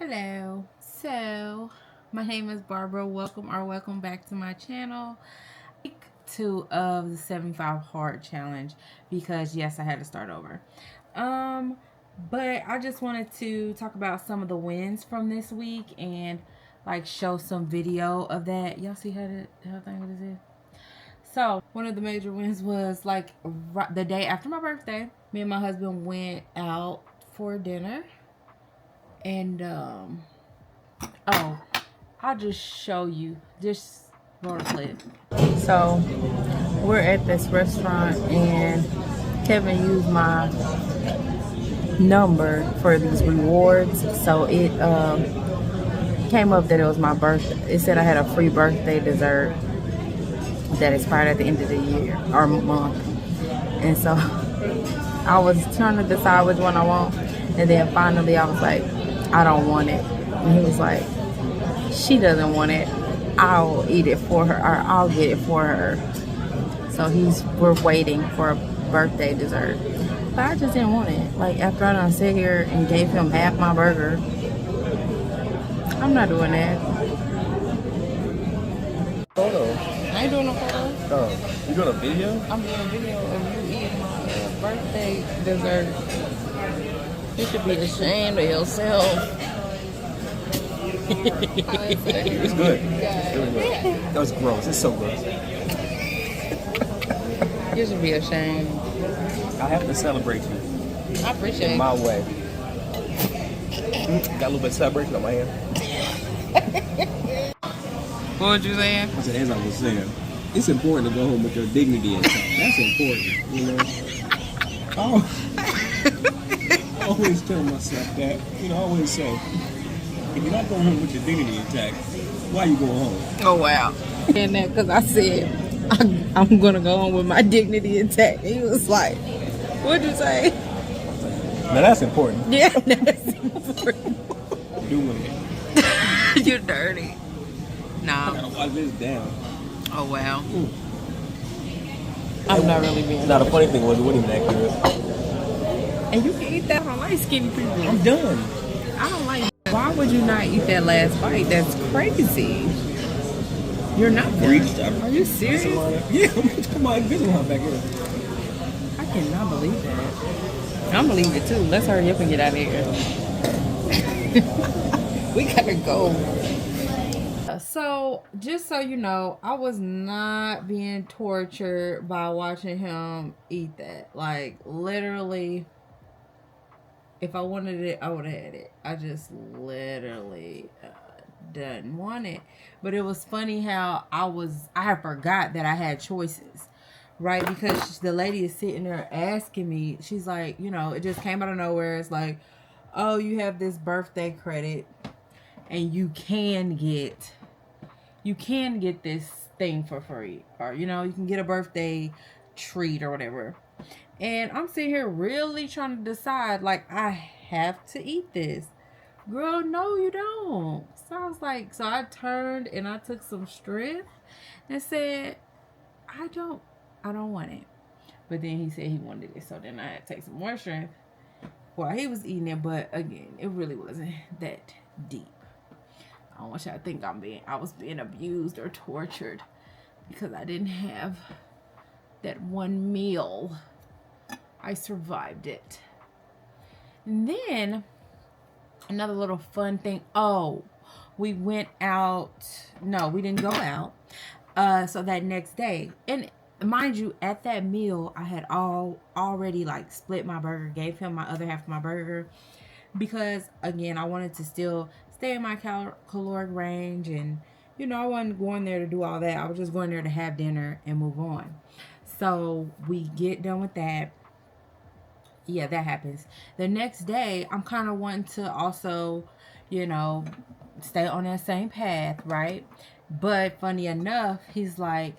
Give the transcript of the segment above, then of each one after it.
Hello. So, my name is Barbara. Welcome back to my channel. Week 2 of the 75 hard challenge because yes, I had to start over. But I just wanted to talk about some of the wins from this week and like show some video of that. Y'all see how thing what is it? So, one of the major wins was like the day after my birthday, me and my husband went out for dinner. And oh, I'll just show you. Just roll a clip. So we're at this restaurant and Kevin used my number for these rewards. So it came up that it was my birthday. It said I had a free birthday dessert that expired at the end of the year or month. And so I was trying to decide which one I want. And then finally I was like, I don't want it. And he was like, she doesn't want it. I'll eat it for her, or I'll get it for her. So we're waiting for a birthday dessert. But I just didn't want it. Like after I done sit here and gave him half my burger, I'm not doing that. Photo. I ain't doing no photos. Oh, you doing a video? I'm doing a video of you eating my birthday dessert. You should be ashamed of yourself. It's good. It's really good. That was gross. It's so gross. You should be ashamed. I have to celebrate you. I appreciate it. In my way. Got a little bit of celebration on my hand. What was you saying? I said, as I was saying, it's important to go home with your dignity and stuff. That's important, you know. I always tell myself that, I always say, if you're not going home with your dignity intact, why are you going home? Oh, wow. And that because I said, I'm going to go home with my dignity intact. He was like, what'd you say? Now that's important. Yeah, that's important. Doing it. You're dirty. I No. gotta watch this down. Oh, wow. I'm not really being Now the funny thing was it wasn't even that good. And you can eat that. I don't like skinny people. I'm done. I don't like. Why would you not eat that last bite? That's crazy. You're not Reached done. out. Are you serious? Yeah, I'm talking about Invisalign back here. I cannot believe that. I'm gonna leave it too. Let's hurry up and get out of here. We gotta go. So, just so you know, I was not being tortured by watching him eat that. Like, literally, if I wanted it, I would have had it. I just literally didn't want it. But it was funny how I had forgot that I had choices, right? Because the lady is sitting there asking me, she's like, it just came out of nowhere. It's like, oh, you have this birthday credit and you can get this thing for free, or you can get a birthday treat or whatever. And I'm sitting here really trying to decide, like, I have to eat this. Girl, no, you don't. So I was like, so I turned and I took some strength and said, I don't want it. But then he said he wanted it, so then I had to take some more strength while he was eating it. But again, it really wasn't that deep. I don't want y'all to think I was being abused or tortured because I didn't have that one meal. I survived it. And then another little fun thing. Oh, we went out. No, we didn't go out. So that next day, and mind you, at that meal, I had already like split my burger, gave him my other half of my burger, because again, I wanted to still stay in my caloric range, and I wasn't going there to do all that. I was just going there to have dinner and move on. So we get done with that. Yeah, that happens. The next day, I'm kind of wanting to also, stay on that same path, right? But funny enough, he's like,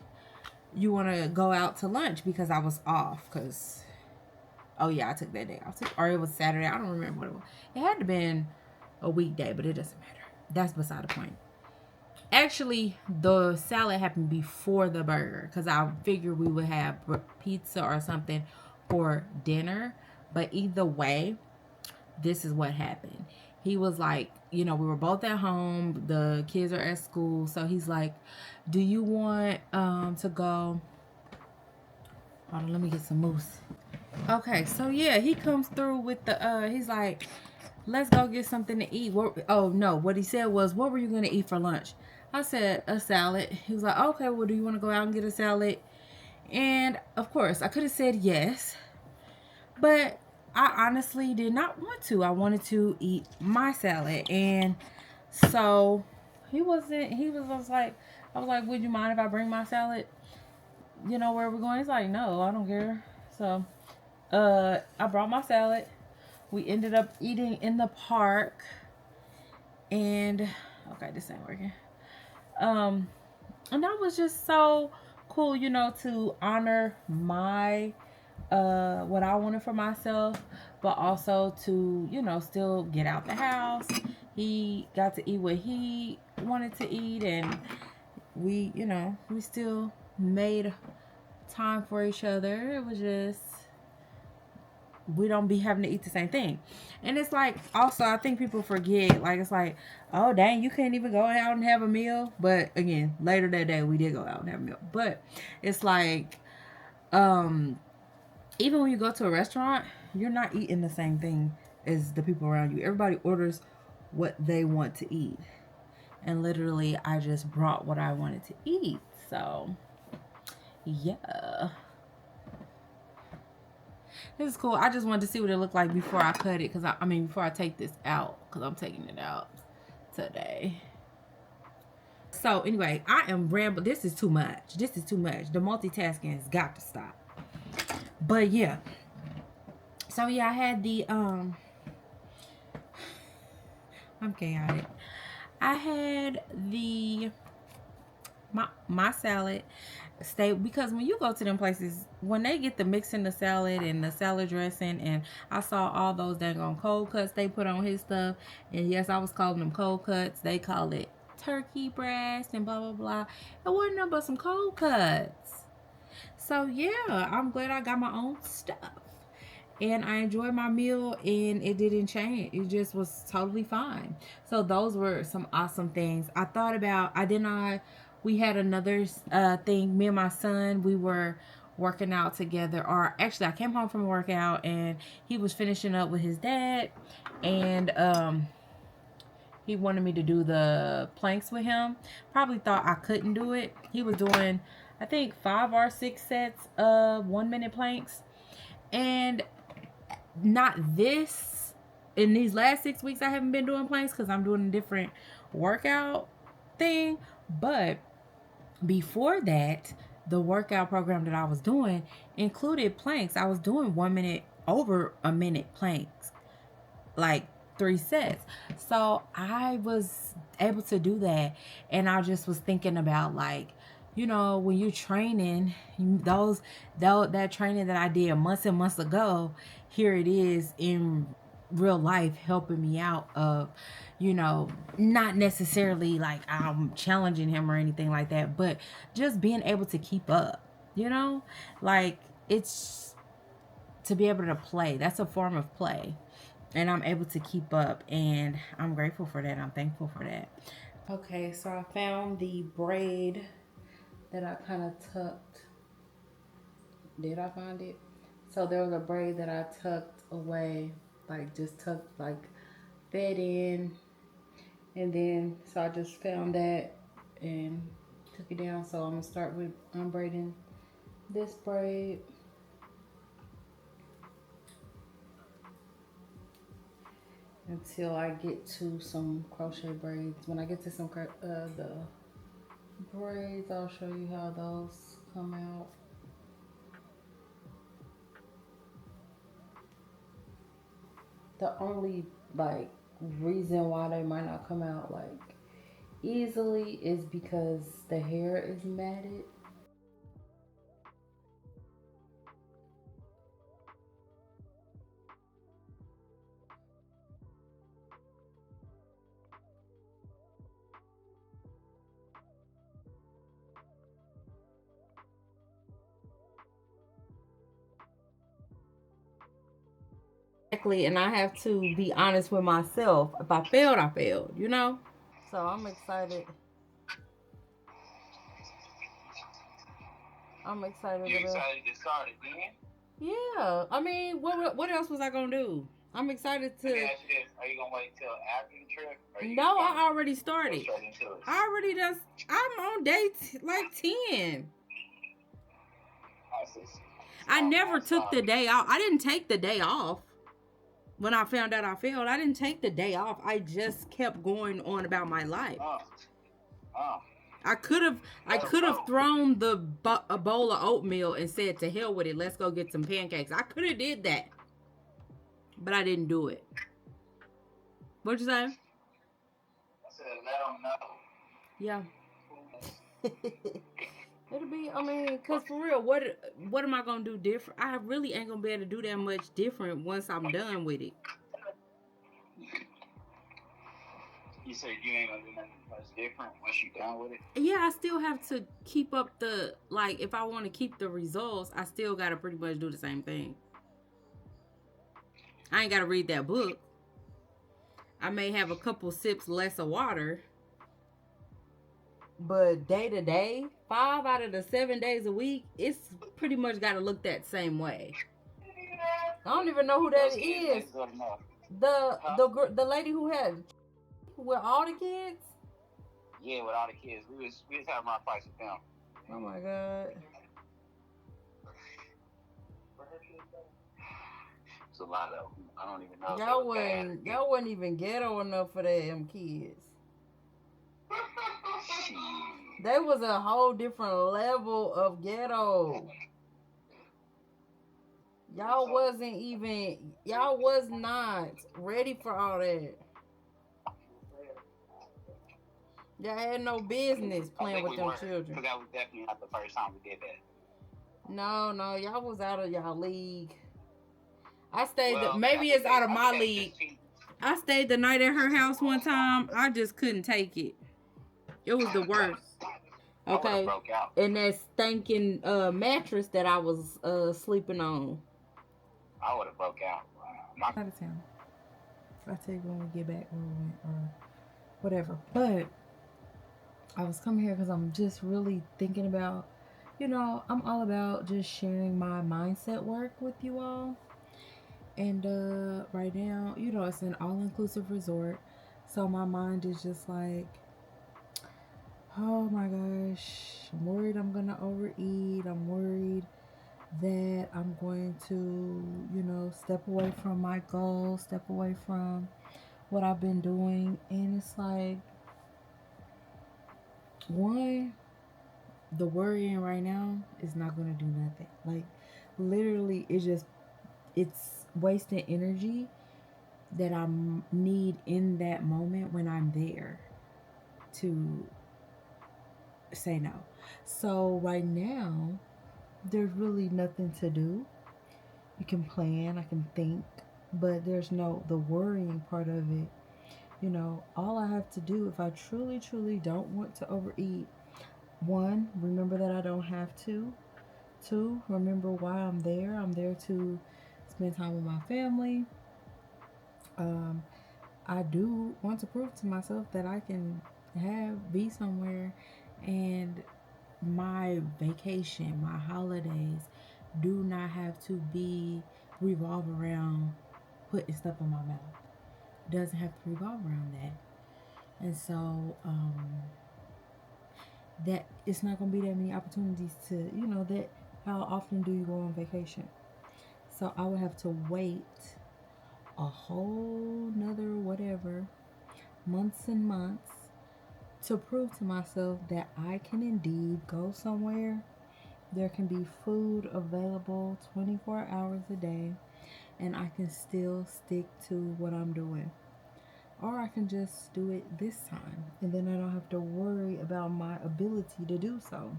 you want to go out to lunch because I was off. Because, oh yeah, I took that day off. Or it was Saturday. I don't remember what it was. It had to have been a weekday, but it doesn't matter. That's beside the point. Actually, the salad happened before the burger because I figured we would have pizza or something for dinner. But either way, this is what happened. he was like, you know, we were both at home, the kids are at school, so he's like, do you want to go, hold on, let me get some mousse. Okay, so yeah, he comes through with the he's like, let's go get something to eat. Oh no, what he said was, what were you gonna eat for lunch? I said a salad. He was like, okay, well, do you want to go out and get a salad? And of course I could have said yes, but I honestly did not want to. I wanted to eat my salad. And so he was like, I was like, would you mind if I bring my salad? You know where we're going? He's like, no, I don't care. So I brought my salad. We ended up eating in the park. And okay, this ain't working. And that was just so cool, you know, to honor my what I wanted for myself, but also to, you know, still get out the house. He got to eat what he wanted to eat, and we, you know, we still made time for each other. It was just, we don't be having to eat the same thing. And it's like, also, I think people forget, like, it's like, oh dang, you can't even go out and have a meal. But again, later that day we did go out and have a meal. But it's like, even when you go to a restaurant, you're not eating the same thing as the people around you. Everybody orders what they want to eat. And literally, I just brought what I wanted to eat. So, yeah. This is cool. I just wanted to see what it looked like before I cut it. Because, I mean, before I take this out. Because I'm taking it out today. So, anyway, I am rambling. This is too much. This is too much. The multitasking has got to stop. But, yeah. So, yeah, I had the, I'm chaotic. I had the my salad stay, because when you go to them places, when they get the mixing the salad and the salad dressing, and I saw all those dang on cold cuts they put on his stuff, and yes, I was calling them cold cuts. They call it turkey breast and blah blah blah. It wasn't nothing but some cold cuts. So yeah, I'm glad I got my own stuff. And I enjoyed my meal, and it didn't change. It just was totally fine. So those were some awesome things. I thought about, we had another thing. Me and my son, we were working out together. Or actually, I came home from a workout, and he was finishing up with his dad. And he wanted me to do the planks with him. Probably thought I couldn't do it. He was doing, I think, 5 or 6 sets of 1-minute planks. And not this, in these last 6 weeks I haven't been doing planks because I'm doing a different workout thing. But before that, the workout program that I was doing included planks. I was doing 1 minute, over a minute planks, like 3 sets. So I was able to do that. And I just was thinking about, like, you know, when you're training, that training that I did months and months ago, here it is in real life helping me out of, you know, not necessarily like I'm challenging him or anything like that, but just being able to keep up, you know, like, it's to be able to play. That's a form of play. And I'm able to keep up, and I'm grateful for that. I'm thankful for that. Okay, so I found the braid that I kind of tucked. Did I find it? So there was a braid that I tucked away, like just tucked, like fed in, and then so I just found that and took it down. So I'm gonna start with unbraiding this braid. Until I get to some crochet braids. When I get to some the braids, I'll show you how those come out. The only like reason why they might not come out like easily is because the hair is matted. Exactly, and I have to be honest with myself. If I failed, I failed, you know? So I'm excited. I'm excited You about. excited to start again? Yeah, I mean, what else was I gonna do? I'm excited Let me to. ask you this: are you gonna wait till after the trip, or are you No, gonna I already go started. straight into it? I already just. I'm on day like 10. I see. I never I'm took the sorry. day off. I didn't take the day off when I found out I failed. I didn't take the day off. I just kept going on about my life. Oh. I could have thrown a bowl of oatmeal and said to hell with it. Let's go get some pancakes. I could have did that, but I didn't do it. What'd you say? I said, let them know. Yeah. It'll be. I mean, cause for real, what am I gonna do different? I really ain't gonna be able to do that much different once I'm done with it. You said you ain't gonna do nothing much different once you done with it. Yeah, I still have to keep up the like. If I want to keep the results, I still gotta pretty much do the same thing. I ain't gotta read that book. I may have a couple sips less of water, but day to day, 5 out of the 7 days a week, it's pretty much gotta look that same way. I don't even know who that Those kids is. ain't good enough. The lady who had with all the kids. Yeah, with all the kids, we was having our fights with them. Oh my god. It's a lot of them. I don't even know. Y'all wasn't even ghetto enough for them kids. They was a whole different level of ghetto. Y'all was not ready for all that. Y'all had no business playing with them children. Because that was definitely not the first time we did that. No, y'all was out of y'all league. I stayed. Maybe it's out of my league. I stayed the night at her house one time. I just couldn't take it. It was the worst. Okay, and that stinking mattress that I was sleeping on. I would have broke out. Out of town. I'll tell you when we get back where we went or whatever. But I was coming here because I'm just really thinking about, I'm all about just sharing my mindset work with you all. And right now, it's an all-inclusive resort. So my mind is just like, oh my gosh, I'm worried I'm going to overeat. I'm worried that I'm going to, step away from my goals, step away from what I've been doing. And it's like, one, the worrying right now is not going to do nothing. Like, literally, it's wasting energy that I need in that moment when I'm there to say no. So right now, there's really nothing to do. You can plan, I can think, but there's the worrying part of it. All I have to do if I truly, truly don't want to overeat, one, remember that I don't have to. Two, remember why I'm there. I'm there to spend time with my family. I do want to prove to myself that I can be somewhere, and my vacation, my holidays do not have to revolve around putting stuff in my mouth. It doesn't have to revolve around that. And so that it's not going to be that many opportunities to, that how often do you go on vacation? So I would have to wait a whole nother whatever, months and months, to prove to myself that I can indeed go somewhere. There can be food available 24 hours a day, and I can still stick to what I'm doing. Or I can just do it this time, and then I don't have to worry about my ability to do so.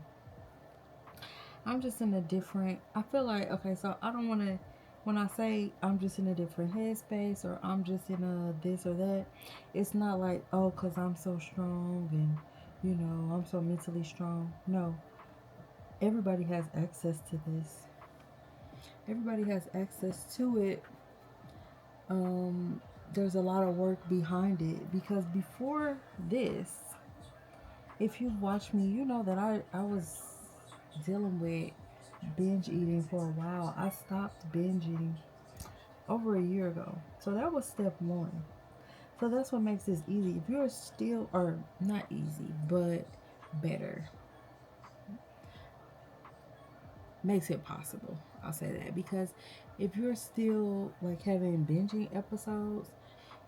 I'm just in a different, I feel like, okay, so I don't want to, when I say I'm just in a different headspace or I'm just in a this or that, it's not like, oh, because I'm so strong and, I'm so mentally strong. No, everybody has access to this. Everybody has access to it. Um, there's a lot of work behind it because before this, if you've watched me, you know that I was dealing with binge eating for a while. I stopped binging over a year ago. So that was step one. So that's what makes this easy. If you're still, or not easy, but better, makes it possible. I'll say that because if you're still like having binging episodes,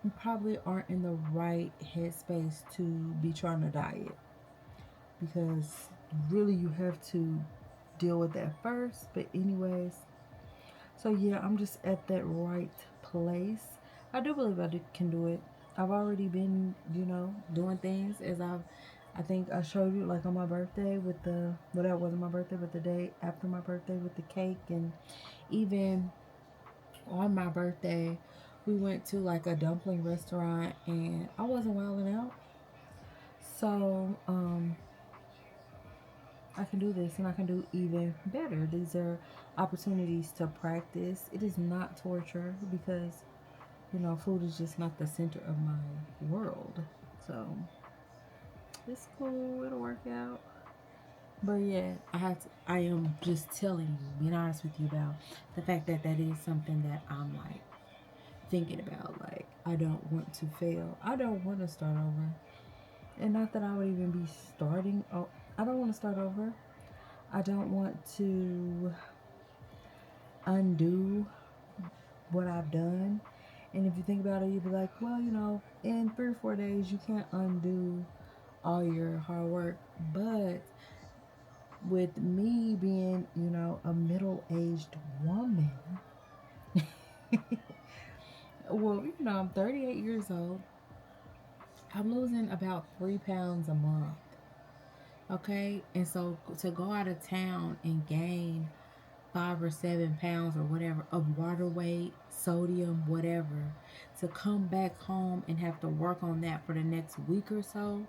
you probably aren't in the right headspace to be trying to diet because really you have to deal with that first. But anyways, so yeah, I'm just at that right place. I do believe can do it. I've already been, doing things as I think I showed you like on my birthday with well, that wasn't my birthday, but the day after my birthday with the cake, and even on my birthday we went to like a dumpling restaurant and I wasn't wilding out. So, I can do this and I can do even better. These are opportunities to practice. It is not torture because, food is just not the center of my world. So it's cool. It'll work out. But yeah, I am just telling you, being honest with you about the fact that that is something that I'm like thinking about. Like, I don't want to fail. I don't want to start over. And not that I would even be starting. Oh, I don't want to start over. I don't want to undo what I've done. And if you think about it, you'd be like, well, in 3 or 4 days, you can't undo all your hard work. But with me being, a middle aged woman, well, I'm 38 years old. I'm losing about 3 pounds a month. Okay. And so to go out of town and gain 5 or 7 pounds or whatever of water weight, sodium, whatever, to come back home and have to work on that for the next week or so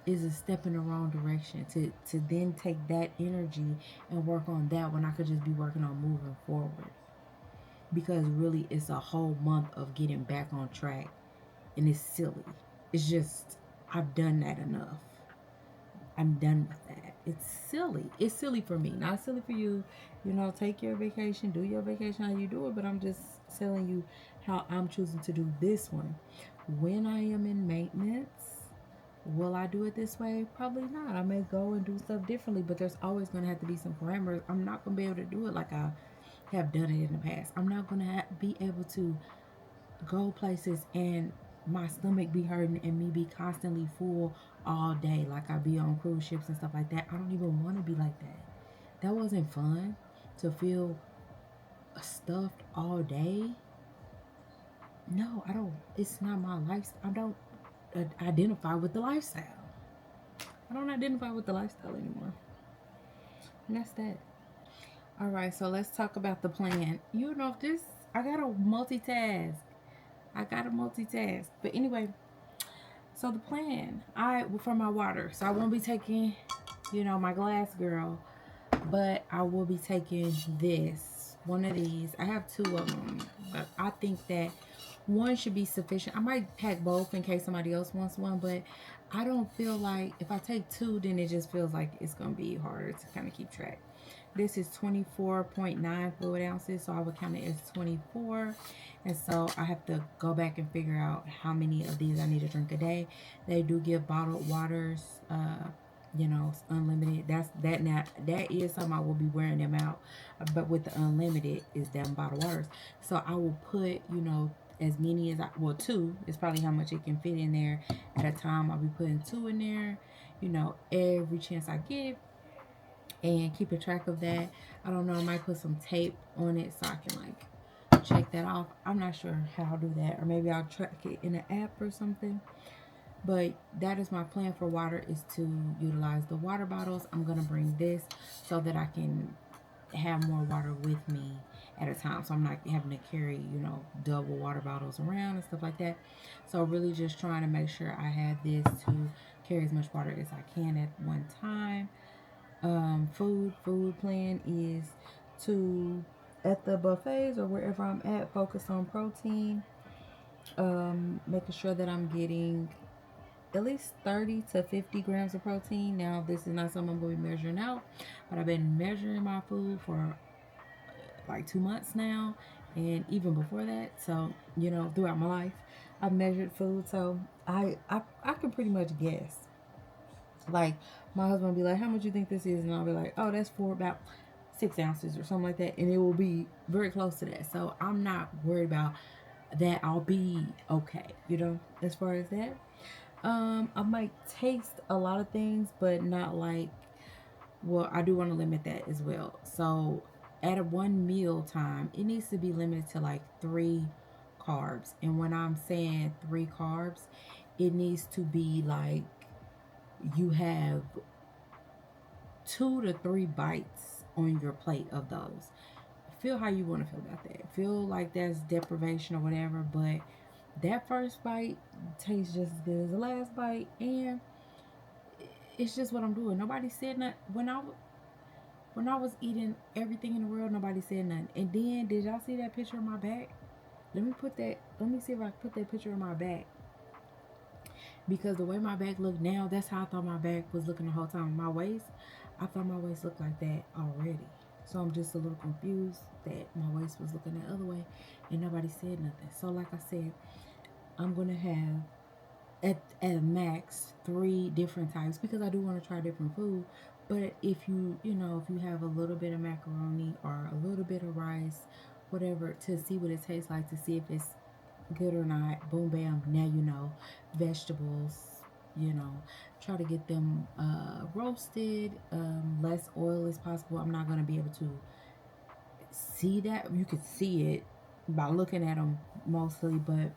is a step in the wrong direction. To then take that energy and work on that when I could just be working on moving forward. Because really it's a whole month of getting back on track and it's silly. It's just I've done that enough. I'm done with that. It's silly. It's silly for me, not silly for you. Take your vacation, do your vacation how you do it, but I'm just telling you how I'm choosing to do this one. When I am in maintenance, will I do it this way? Probably not. I may go and do stuff differently, but there's always going to have to be some parameters. I'm not going to be able to do it like I have done it in the past. I'm not going to be able to go places and my stomach be hurting and me be constantly full all day like I be on cruise ships and stuff like that. I don't even want to be like that. That wasn't fun to feel stuffed all day. No, I don't. It's not my lifestyle. I don't identify with the lifestyle. I don't identify with the lifestyle anymore. And that's that. All right, so let's talk about the plan. This, I gotta multitask. I gotta multitask. But anyway, so the plan, for my water. So I won't be taking, my glass girl, but I will be taking one of these. I have two of them, but I think that one should be sufficient. I might pack both in case somebody else wants one, but I don't feel like if I take two, then it just feels like it's gonna be harder to kind of keep track. This is 24.9 fluid ounces, so I would count it as 24. And so I have to go back and figure out how many of these I need to drink a day. They do give bottled waters, unlimited. That is something I will be wearing them out. But with the unlimited is them bottled waters. So I will put, as many as two is probably how much it can fit in there at a time. I'll be putting two in there, every chance I get and keeping track of that. I don't know, I might put some tape on it so I can like check that off. I'm not sure how I'll do that, or maybe I'll track it in an app or something. But that is my plan for water, is to utilize the water bottles. I'm gonna bring this so that I can have more water with me at a time, so I'm not having to carry double water bottles around and stuff like that. So really just trying to make sure I have this to carry as much water as I can at one time. Food plan is to at the buffets or wherever I'm at, focus on protein, making sure that I'm getting at least 30 to 50 grams of protein. Now, this is not something I'm going to be measuring out, but I've been measuring my food for like 2 months now, and even before that. So, throughout my life, I've measured food. So, I can pretty much guess. Like, my husband will be like, "How much you think this is?" And I'll be like, "Oh, that's for about 6 ounces or something like that." And it will be very close to that. So, I'm not worried about that. I'll be okay, as far as that. I might taste a lot of things, but not like, well, I do want to limit that as well. So at a one meal time, it needs to be limited to like 3 carbs. And when I'm saying 3 carbs, it needs to be like you have 2 to 3 bites on your plate of those. Feel how you want to feel about that. Feel like that's deprivation or whatever, but that first bite tastes just as good as the last bite, and it's just what I'm doing. Nobody said nothing when I was eating everything in the world. Nobody said nothing. And then, did y'all see that picture of my back? Let me put that. Let me see if I can put that picture of my back, because the way my back looked now, that's how I thought my back was looking the whole time. My waist, I thought my waist looked like that already. So I'm just a little confused that my waist was looking the other way, and nobody said nothing. So like I said, I'm gonna have at max 3 different types, because I do want to try different food. But if you have a little bit of macaroni or a little bit of rice, whatever, to see what it tastes like, to see if it's good or not, boom, bam, now you know. Vegetables, you know, try to get them roasted, less oil as possible. I'm not going to be able to see that. You could see it by looking at them mostly, but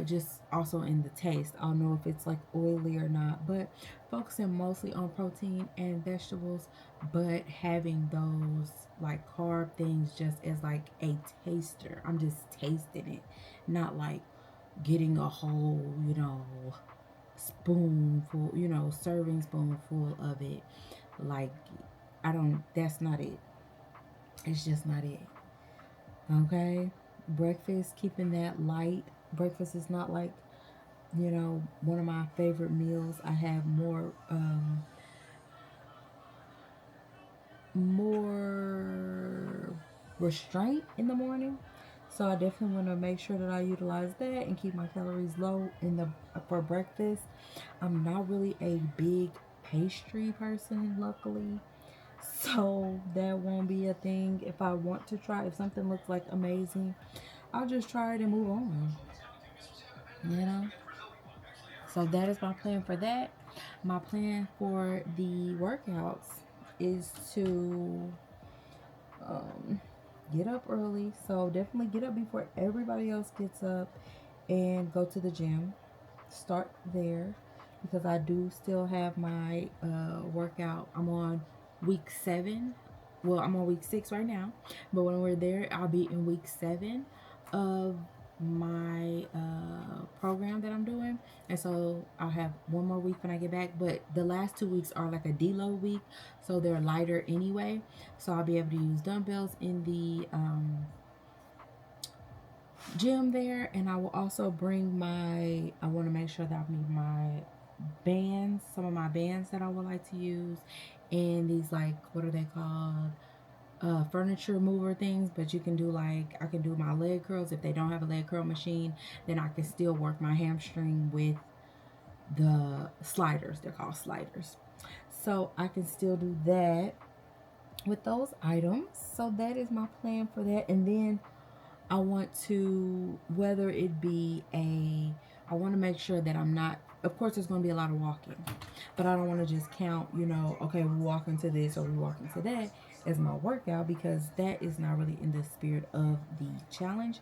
just also in the taste, I'll know if it's like oily or not. But focusing mostly on protein and vegetables, but having those like carb things just as like a taster. I'm just tasting it, not like getting a whole, spoonful, serving spoonful of it. Like, I don't, that's not it. It's just not it. Okay? Breakfast, keeping that light. Breakfast is not like, one of my favorite meals. I have more restraint in the morning. So I definitely want to make sure that I utilize that and keep my calories low for breakfast. I'm not really a big pastry person, luckily. So that won't be a thing. If I want to try, if something looks like amazing, I'll just try it and move on. You know? So that is my plan for that. My plan for the workouts is to um, get up early. So definitely get up before everybody else gets up and go to the gym. Start there, because I do still have my workout. I'm on week 7. Well, I'm on week 6 right now, but when we're there, I'll be in week 7 of my program that I'm doing. And so I'll have one more week when I get back, but the last 2 weeks are like a deload week, so they're lighter anyway. So I'll be able to use dumbbells in the gym there, and I will also bring I want to make sure that I need my bands, some of my bands that I would like to use, and these, like, what are they called? Furniture mover things. But you can do, like, I can do my leg curls. If they don't have a leg curl machine, then I can still work my hamstring with the sliders. They're called sliders. So I can still do that with those items. So that is my plan for that. And then I want to, whether it be I want to make sure that I'm not, of course, there's going to be a lot of walking, but I don't want to just count, okay, we walk into this or we walk into that as my workout, because that is not really in the spirit of the challenge.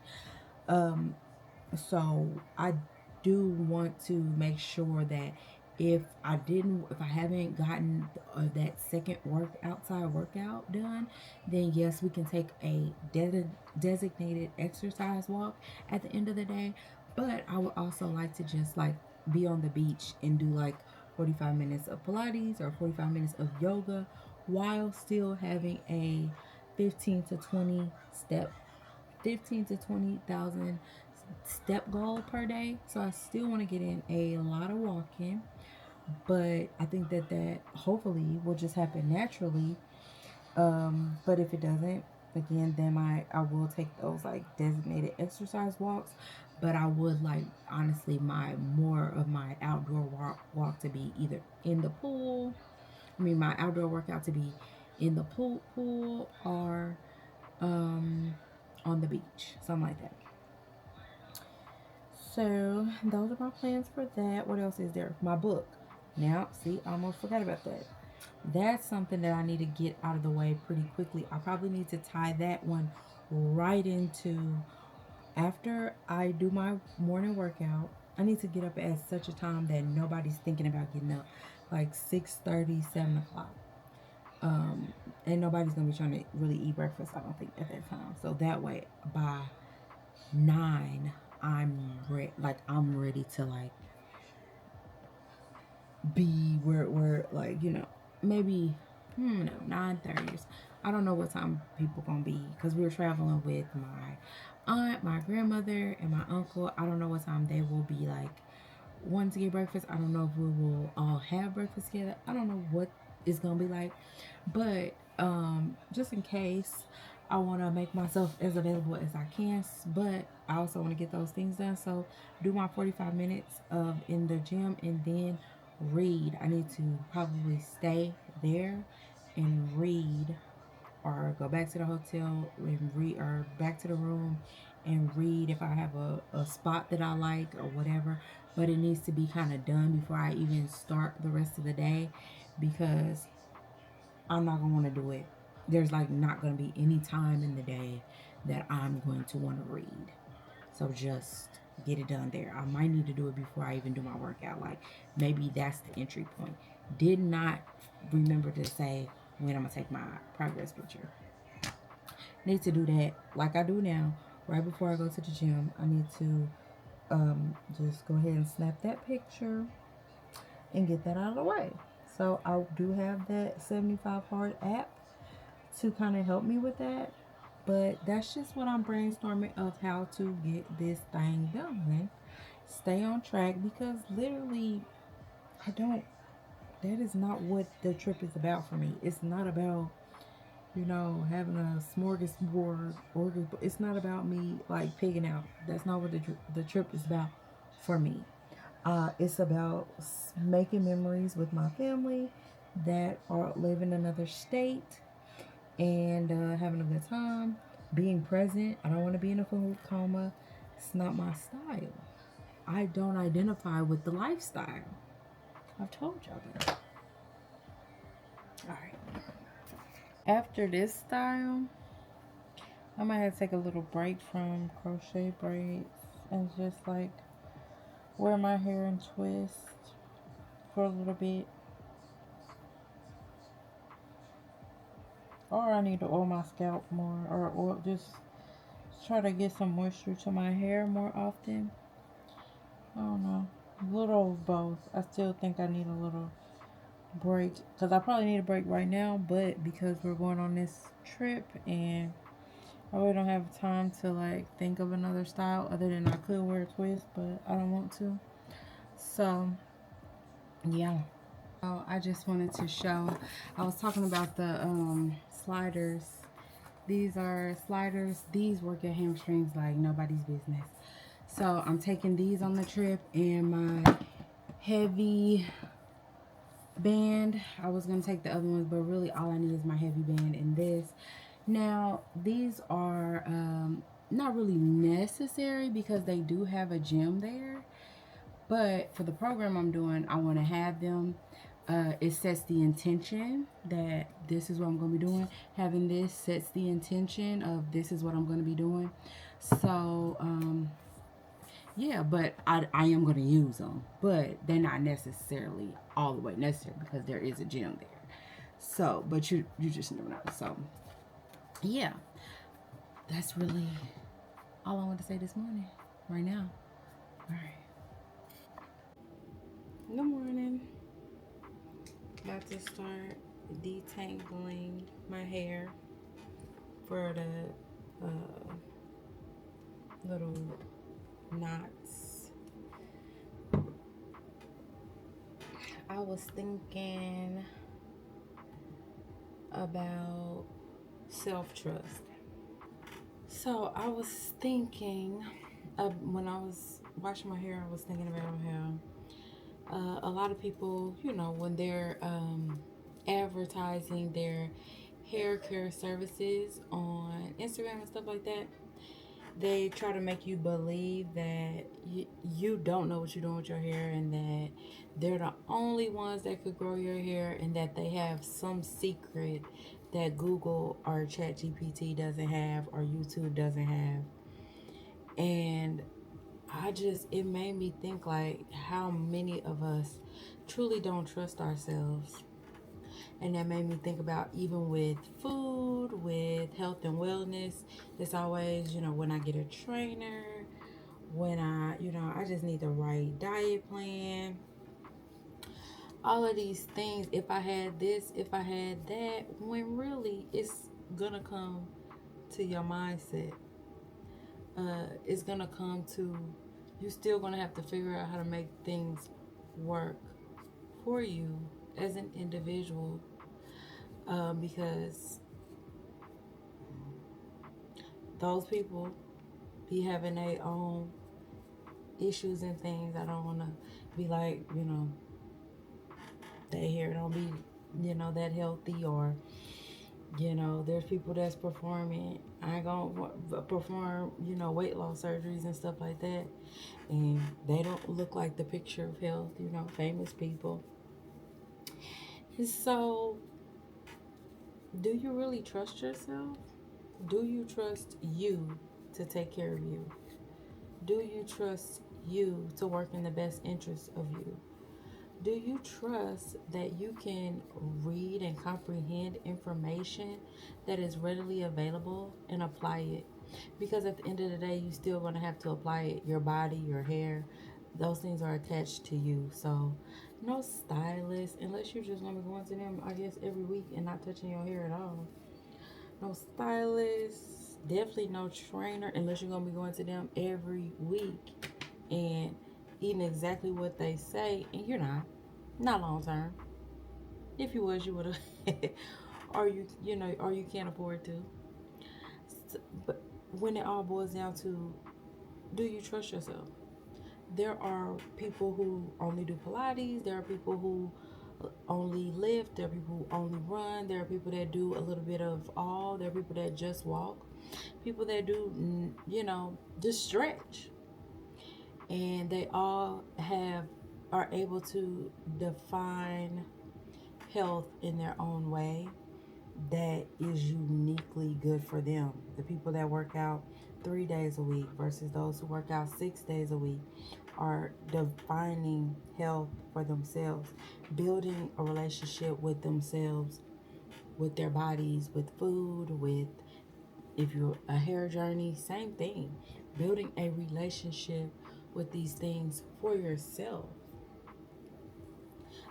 Um, so I do want to make sure that if I haven't gotten that second outside workout done, then yes, we can take a designated exercise walk at the end of the day. But I would also like to just like be on the beach and do like 45 minutes of Pilates or 45 minutes of yoga while still having a 15 to 20 step 15 to 20,000 step goal per day. So I still want to get in a lot of walking, but I think that hopefully will just happen naturally. But if it doesn't, again, then I will take those like designated exercise walks. But I would like honestly my more of my outdoor walk to be either in the pool. I mean my outdoor workout to be in the pool or um on the beach, something like that. So those are my plans for that. What else is there? My book. Now, see, I almost forgot about that. That's something that I need to get out of the way pretty quickly. I probably need to tie that one right into after I do my morning workout. I need to get up at such a time that nobody's thinking about getting up, like 6:30, 7 o'clock. Um, and nobody's gonna be trying to really eat breakfast. I don't think at that time. So that way, by 9, I'm ready to like be where like maybe no 9:30. I don't know what time people gonna be because we're traveling with my aunt, my grandmother, and my uncle. I don't know what time they will be like wanting to get breakfast. I don't know if we will all have breakfast together. I don't know what it's gonna be like, but just in case, I want to make myself as available as I can, but I also want to get those things done. So do my 45 minutes of in the gym and then read. I need to probably stay there and read, or go back to the hotel and read, or back to the room and read if I have a spot that I like or whatever. But it needs to be kind of done before I even start the rest of the day, because I'm not gonna want to do it. There's like not gonna be any time in the day that I'm going to want to read. So just get it done there. I might need to do it before I even do my workout. Like maybe that's the entry point. Did not remember to say when I'm gonna take my progress picture. Need to do that like I do now. Right before I go to the gym, I need to just go ahead and snap that picture and get that out of the way. So I do have that 75 hard app to kind of help me with that. But that's just what I'm brainstorming of how to get this thing done. Stay on track, because literally, I don't, that is not what the trip is about for me. It's not about, having a smorgasbord. It's not about me like pigging out. That's not what the trip is about for me. It's about making memories with my family that are live in another state, and having a good time, being present. I don't want to be in a food coma. It's not my style. I don't identify with the lifestyle. I've told y'all that. All right. After this style, I might have to take a little break from crochet braids and just like wear my hair and twist for a little bit. Or I need to oil my scalp more, or just try to get some moisture to my hair more often. I don't know. A little of both. I still think I need a little break, because I probably need a break right now, but because we're going on this trip and I really don't have time to like think of another style other than I could wear a twist, but I don't want to. So yeah. Oh, I just wanted to show, I was talking about the sliders. These are sliders. These work your hamstrings like nobody's business. So I'm taking these on the trip, and my heavy band. I was going to take the other ones, but really all I need is my heavy band and this. Now, these are not really necessary because they do have a gym there. But for the program I'm doing, I want to have them. It sets the intention that this is what I'm going to be doing. Having this sets the intention of this is what I'm going to be doing. So, yeah, but I am going to use them. But they're not necessarily all the way necessary because there is a gym there. So, but you just never know. So, yeah, that's really all I want to say this morning, right now. All right. Good morning. About to start detangling my hair. for the little knots. I was thinking about self-trust. So I was thinking, when I was washing my hair, I was thinking about how a lot of people, when they're advertising their hair care services on Instagram and stuff like that, they try to make you believe that you don't know what you're doing with your hair, and that they're the only ones that could grow your hair, and that they have some secret that Google or ChatGPT doesn't have, or YouTube doesn't have. And it made me think, like, how many of us truly don't trust ourselves. And that made me think about, even with food, with health and wellness, it's always, when I get a trainer, when I just need the right diet plan, all of these things. If I had this, if I had that, when really it's gonna come to your mindset. It's gonna come to, you still gonna have to figure out how to make things work for you as an individual, because those people be having their own issues and things. I don't want to be like, their hair don't be, that healthy, or, there's people that's performing. I ain't gonna perform, weight loss surgeries and stuff like that, and they don't look like the picture of health, famous people. So, do you really trust yourself? Do you trust you to take care of you? Do you trust you to work in the best interest of you? Do you trust that you can read and comprehend information that is readily available and apply it? Because at the end of the day, you still going to have to apply it. Your body, your hair, those things are attached to you. So no stylist, unless you're just going to be going to them, I guess, every week and not touching your hair at all. No stylist, definitely no trainer, unless you're going to be going to them every week and eating exactly what they say, and you're not long term. If you was, you would have. Or you can't afford to. But when it all boils down to, do you trust yourself? There are people who only do Pilates. There are people who only lift. There are people who only run. There are people that do a little bit of all. There are people that just walk. People that do, just stretch. And they all are able to define health in their own way that is uniquely good for them. The people that work out 3 days a week versus those who work out 6 days a week are defining health for themselves, building a relationship with themselves, with their bodies, with food, with, if you're a hair journey, same thing. Building a relationship with these things for yourself.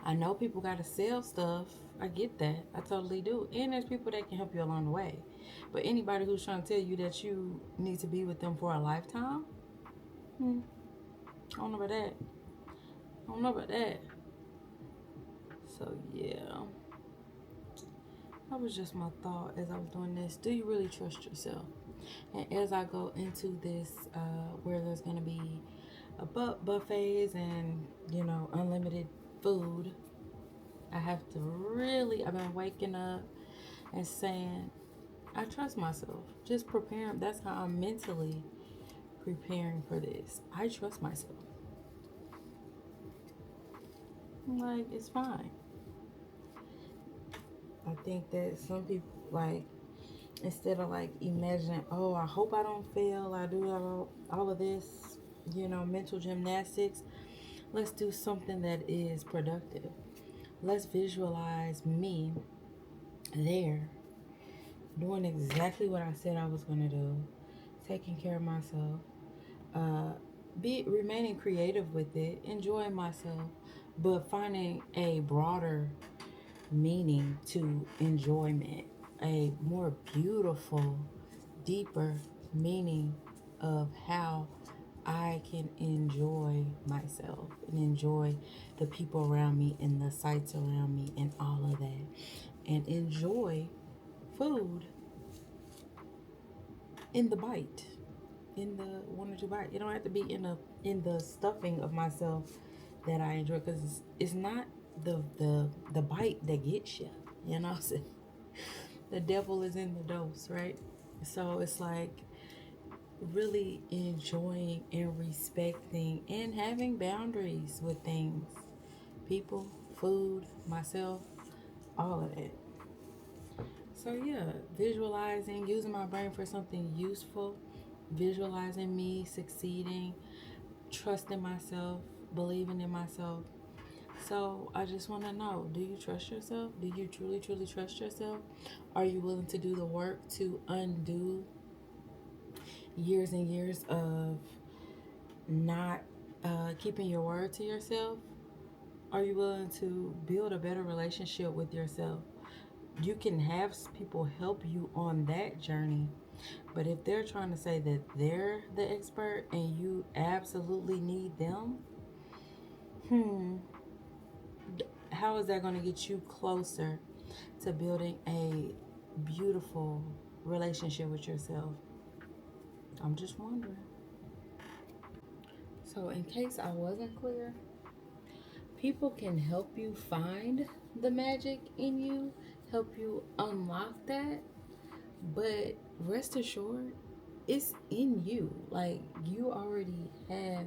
I know people gotta sell stuff. I get that. I totally do. And there's people that can help you along the way. But anybody who's trying to tell you that you need to be with them for a lifetime, I don't know about that. I don't know about that. So yeah, that was just my thought as I was doing this. Do you really trust yourself? And as I go into this, where there's gonna be buffets and unlimited food, I have to really, I've been waking up and saying, I trust myself. Just preparing. That's how I'm mentally preparing for this. I trust myself. Like, it's fine. I think that some people, like, instead of like imagining, oh, I hope I don't fail, I do all of this, mental gymnastics, let's do something that is productive. Let's visualize me there doing exactly what I said I was going to do, taking care of myself, remaining creative with it, enjoying myself, but finding a broader meaning to enjoyment, a more beautiful deeper meaning of how I can enjoy myself and enjoy the people around me and the sights around me and all of that, and enjoy food in the bite, in the one or two bite. It don't have to be in the stuffing of myself that I enjoy, because it's not the bite that gets you. You know what I'm saying? The devil is in the dose, right? So it's like really enjoying and respecting and having boundaries with things, people, food, myself, all of that. So yeah, visualizing, using my brain for something useful, visualizing me succeeding, trusting myself, believing in myself. So I just want to know, do you trust yourself? Do you truly, truly trust yourself? Are you willing to do the work to undo years and years of not keeping your word to yourself? Are you willing to build a better relationship with yourself? You can have people help you on that journey, but if they're trying to say that they're the expert and you absolutely need them, how is that going to get you closer to building a beautiful relationship with yourself? I'm just wondering. So, in case I wasn't clear, people can help you find the magic in you, help you unlock that, but rest assured, it's in you. Like, you already have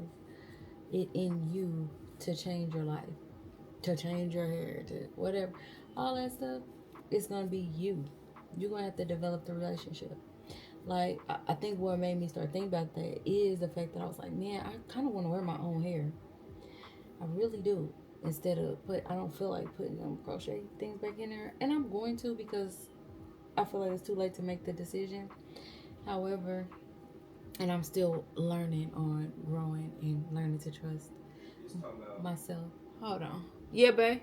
it in you to change your life, to change your hair, to whatever, all that stuff. It's gonna be you. You're gonna have to develop the relationship. Like, I think what made me start thinking about that is the fact that I was like, man, I kind of want to wear my own hair. I really do. Instead of I don't feel like putting them crochet things back in there, and I'm going to, because I feel like it's too late to make the decision. However, and I'm still learning on growing and learning to trust myself. Hold on. Yeah, babe.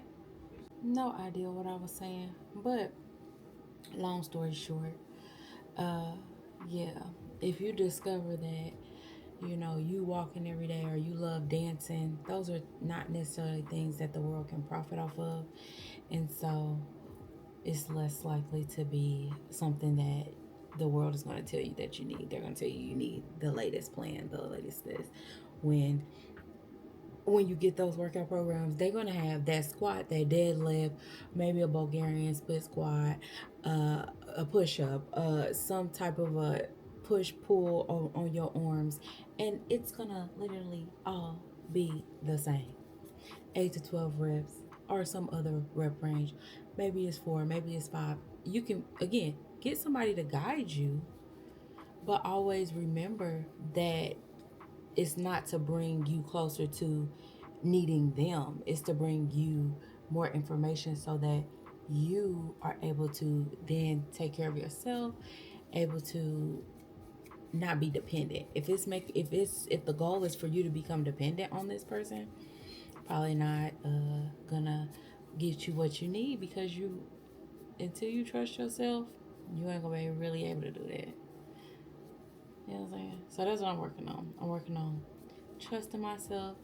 No idea what I was saying, but long story short, uh, yeah. If you discover that, you walking every day or you love dancing, those are not necessarily things that the world can profit off of, and so it's less likely to be something that the world is going to tell you that you need. They're going to tell you need the latest plan, the latest this. When you get those workout programs, they're going to have that squat, that deadlift, maybe a Bulgarian split squat, a push-up, some type of a push-pull on your arms, and it's going to literally all be the same. 8 to 12 reps or some other rep range. Maybe it's 4, maybe it's 5. You can, again, get somebody to guide you, but always remember that it's not to bring you closer to needing them. It's to bring you more information so that you are able to then take care of yourself, able to not be dependent. If the goal is for you to become dependent on this person, probably not gonna get you what you need, because until you trust yourself, you ain't gonna be really able to do that. You know what I'm saying? So that's what I'm working on. I'm working on trusting myself.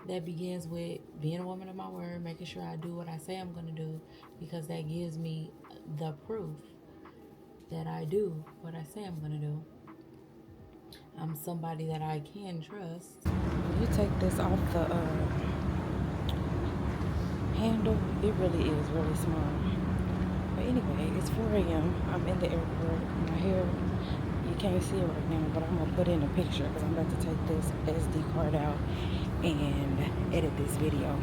That begins with being a woman of my word, making sure I do what I say I'm gonna do, because that gives me the proof that I do what I say I'm gonna do. I'm somebody that I can trust. You take this off the handle, it really is really small. But anyway, it's 4 a.m. I'm in the airport. My hair, you can't see it right now, but I'm gonna put in a picture because I'm about to take this SD card out and edit this video.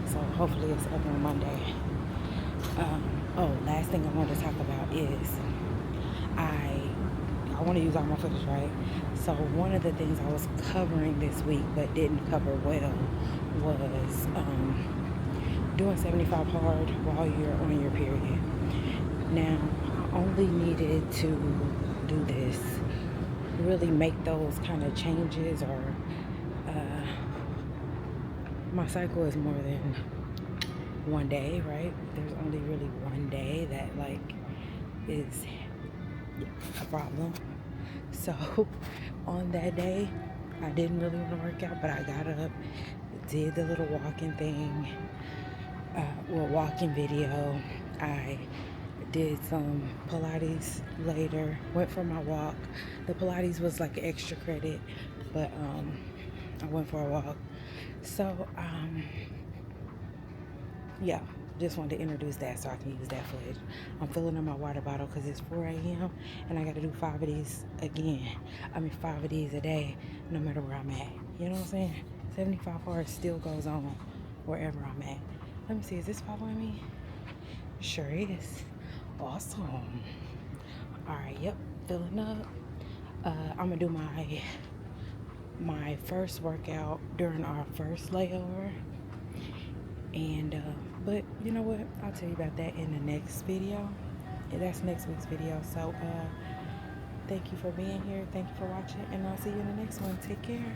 So hopefully it's up on Monday. Last thing I want to talk about is I want to use all my footage, right? So one of the things I was covering this week but didn't cover well was doing 75 hard while you're on your period. Now, I only needed to do this, really make those kind of changes, or my cycle is more than one day, right? There's only really one day that is a problem. So on that day, I didn't really want to work out, but I got up, did the little walking thing, walking video. I did some Pilates later, went for my walk. The Pilates was like extra credit, but I went for a walk. So yeah, just wanted to introduce that so I can use that footage. I'm filling up my water bottle because it's 4 a.m. and I got to do 5 of these again. 5 of these a day, no matter where I'm at. You know what I'm saying? 75 hard still goes on wherever I'm at. Let me see, is this following me? Sure is. Awesome. All right, yep, filling up. I'm gonna do my first workout during our first layover. And but you know what, I'll tell you about that in the next video. That's next week's video. So thank you for being here, thank you for watching, and I'll see you in the next one. Take care.